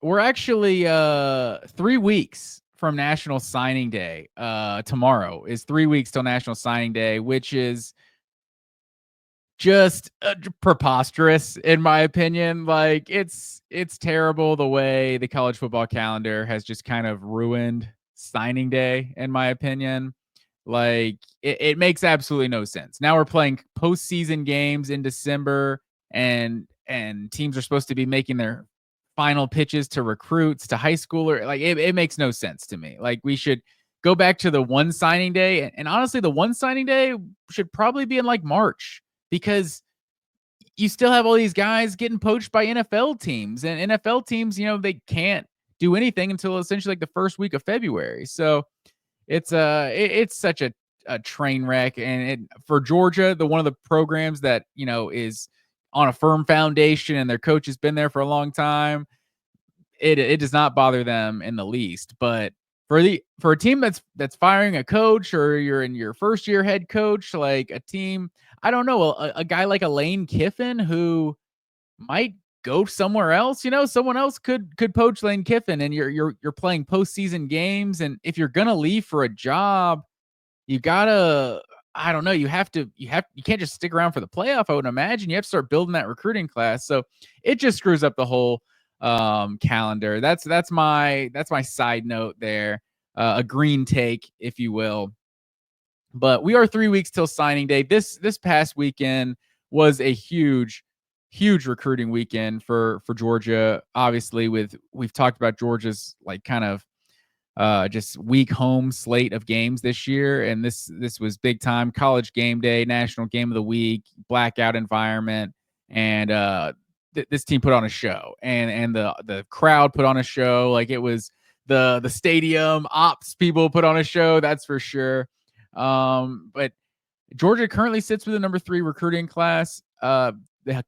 We're actually 3 weeks from National Signing Day. Tomorrow is 3 weeks till National Signing Day, which is just preposterous in my opinion. Like it's terrible the way the college football calendar has just kind of ruined signing day, in my opinion. Like it makes absolutely no sense. Now we're playing postseason games in December, and teams are supposed to be making their final pitches to recruits, to high schooler. Like it makes no sense to me. Like we should go back to the one signing day, and honestly, the one signing day should probably be in like March, because you still have all these guys getting poached by NFL teams, and NFL teams, they can't do anything until essentially like the first week of February. So it's such a train wreck. And for Georgia, the one of the programs that is on a firm foundation and their coach has been there for a long time, it does not bother them in the least. But for a team that's firing a coach, or you're in your first year head coach, like a team, I don't know, a guy like a Lane Kiffin who might go somewhere else. Someone else could poach Lane Kiffin, and you're playing postseason games. And if you're gonna leave for a job, you gotta, I don't know, you can't just stick around for the playoff. I would imagine you have to start building that recruiting class. So it just screws up the whole calendar. That's my side note there. A green take, if you will. But we are 3 weeks till signing day. This past weekend was a huge recruiting weekend for Georgia. Obviously, we've talked about Georgia's like kind of just weak home slate of games this year, and this was big time college game day, national game of the week, blackout environment, and this team put on a show, and the crowd put on a show. Like it was the stadium ops people put on a show, that's for sure. But Georgia currently sits with the number 3 recruiting class. A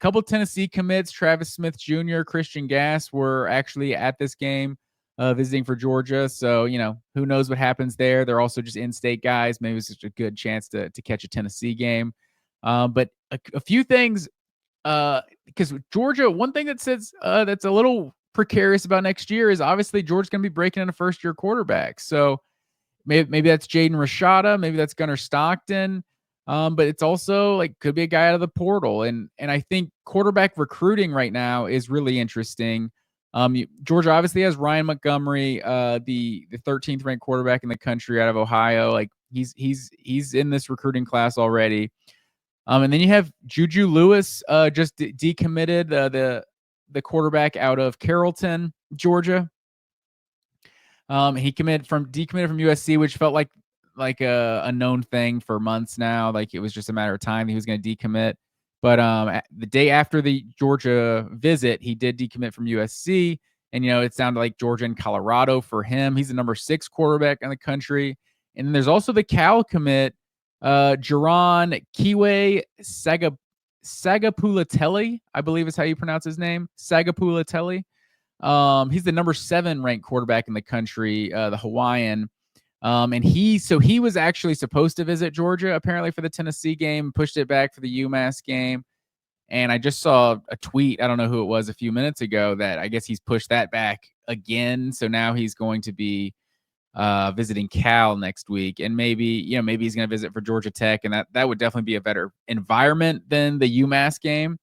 couple Tennessee commits, Travis Smith Jr., Christian Gass, were actually at this game visiting for Georgia. So, who knows what happens there. They're also just in-state guys. Maybe it's just a good chance to catch a Tennessee game. But a few things, because Georgia, one thing that says that's a little precarious about next year is obviously Georgia's going to be breaking in a first-year quarterback. So maybe that's Jaden Rashada, maybe that's Gunnar Stockton. But it's also like could be a guy out of the portal. And I think quarterback recruiting right now is really interesting. Georgia obviously has Ryan Montgomery, the 13th ranked quarterback in the country out of Ohio. Like he's in this recruiting class already. And then you have Juju Lewis, just decommitted, the quarterback out of Carrollton, Georgia. He decommitted from USC, which felt like a known thing for months now. Like it was just a matter of time he was going to decommit. But the day after the Georgia visit, he did decommit from USC. And, it sounded like Georgia and Colorado for him. He's the number 6 quarterback in the country. And then there's also the Cal commit, Jaron Kiwe Sagapulatelli, I believe is how you pronounce his name. Sagapulatelli. He's the number 7 ranked quarterback in the country, the Hawaiian. And he was actually supposed to visit Georgia apparently for the Tennessee game, pushed it back for the UMass game. And I just saw a tweet, I don't know who it was, a few minutes ago, that I guess he's pushed that back again. So now he's going to be visiting Cal next week, and maybe he's going to visit for Georgia Tech, and that would definitely be a better environment than the UMass game.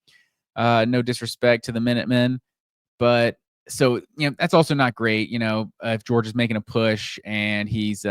No disrespect to the Minutemen, but so that's also not great. If Georgia's making a push and he's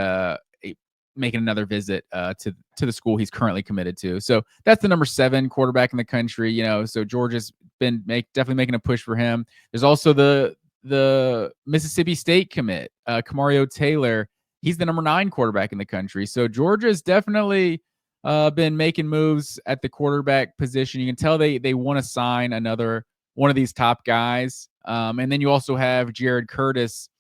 making another visit to the school he's currently committed to. So that's the number 7 quarterback in the country. So Georgia's been definitely making a push for him. There's also the Mississippi State commit, Kamario Taylor. He's the number 9 quarterback in the country. So Georgia's definitely been making moves at the quarterback position. You can tell they want to sign another one of these top guys. And then you also have Jared Curtis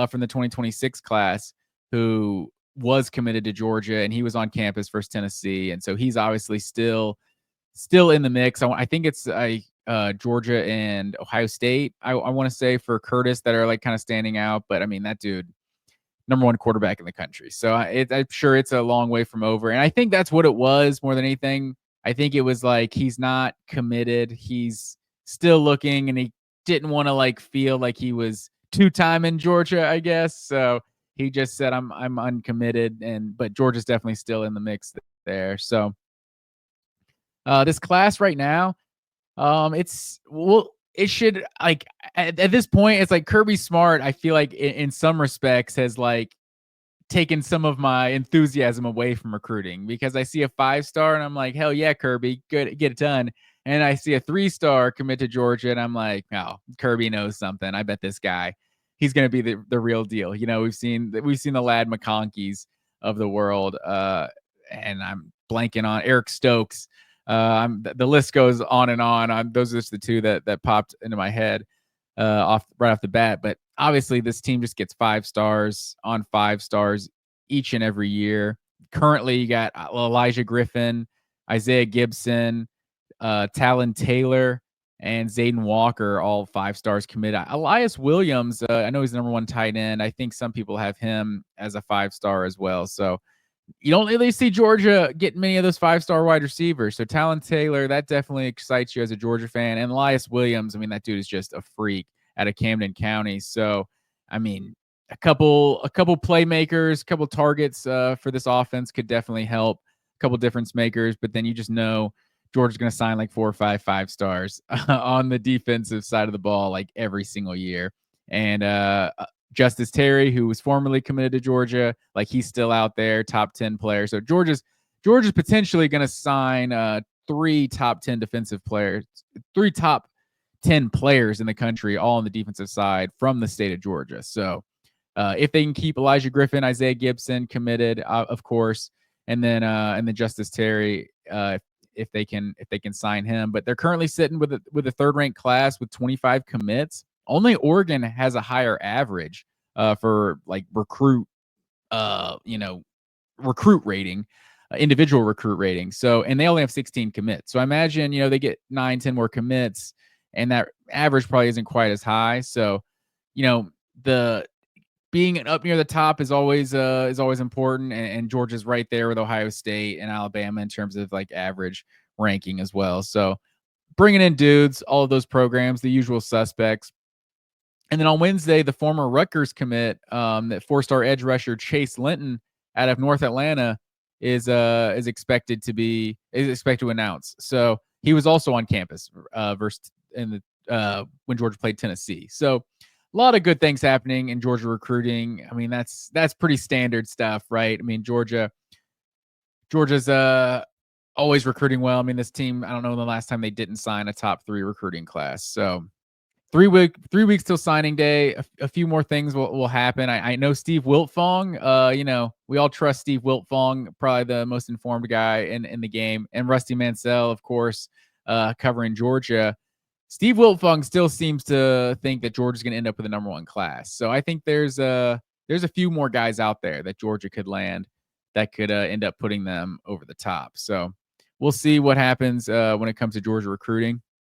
from the 2026 class, who was committed to Georgia, and he was on campus versus Tennessee. And so he's obviously still in the mix. I think it's Georgia and Ohio State, I want to say, for Curtis, that are like kind of standing out. But I mean, that dude, number 1 quarterback in the country. So I'm sure it's a long way from over. And I think that's what it was more than anything. I think it was like he's not committed. He's still looking, and he didn't want to like feel like he was two-time in Georgia, I guess. So he just said, I'm uncommitted, but Georgia's definitely still in the mix there. So this class right now, it should like at this point, it's like Kirby Smart. I feel like in some respects has like taken some of my enthusiasm away from recruiting because I see a 5-star and I'm like, hell yeah, Kirby, good, get it done. And I see a 3-star commit to Georgia and I'm like, oh, Kirby knows something. I bet this guy, he's going to be the real deal. You know, we've seen the Lad McConkeys of the world, and I'm blanking on Eric Stokes. The list goes on and on. Those are just the two that popped into my head right off the bat. But obviously, this team just gets 5 stars on 5 stars each and every year. Currently, you got Elijah Griffin, Isaiah Gibson, Talon Taylor, and Zayden Walker, all 5 stars committed. Elias Williams, I know he's the number 1 tight end. I think some people have him as a 5-star as well. So you don't really see Georgia getting many of those 5-star wide receivers. So Talon Taylor, that definitely excites you as a Georgia fan. And Elias Williams, I mean, that dude is just a freak out of Camden County. So, I mean, a couple playmakers, a couple targets for this offense could definitely help. A couple difference makers, but then you just know Georgia's going to sign like 4 or 5 5-stars on the defensive side of the ball like every single year. And Justice Terry, who was formerly committed to Georgia, like he's still out there, top 10 player. So Georgia's potentially going to sign 3 top 10 defensive players, 3 top 10 players in the country, all on the defensive side from the state of Georgia. So if they can keep Elijah Griffin, Isaiah Gibson committed, of course, and then Justice Terry, if they can sign him. But they're currently sitting with a 3rd-ranked class with 25 commits. Only Oregon has a higher average for like recruit rating, individual recruit rating. So, and they only have 16 commits. So I imagine, they get 9-10 more commits and that average probably isn't quite as high. So, the being up near the top is always important. And Georgia's right there with Ohio State and Alabama in terms of like average ranking as well. So bringing in dudes, all of those programs, the usual suspects. And then on Wednesday, the former Rutgers commit, that 4-star edge rusher Chase Linton out of North Atlanta is expected to announce. So he was also on campus when Georgia played Tennessee. So a lot of good things happening in Georgia recruiting. I mean, that's pretty standard stuff, right? I mean, Georgia's always recruiting well. I mean, this team, I don't know the last time they didn't sign a top 3 recruiting class. So 3 weeks till signing day. A few more things will happen. I know Steve Wiltfong. We all trust Steve Wiltfong, probably the most informed guy in the game, and Rusty Mansell, of course, covering Georgia. Steve Wiltfong still seems to think that Georgia's going to end up with the number 1 class. So I think there's a few more guys out there that Georgia could land that could end up putting them over the top. So we'll see what happens when it comes to Georgia recruiting.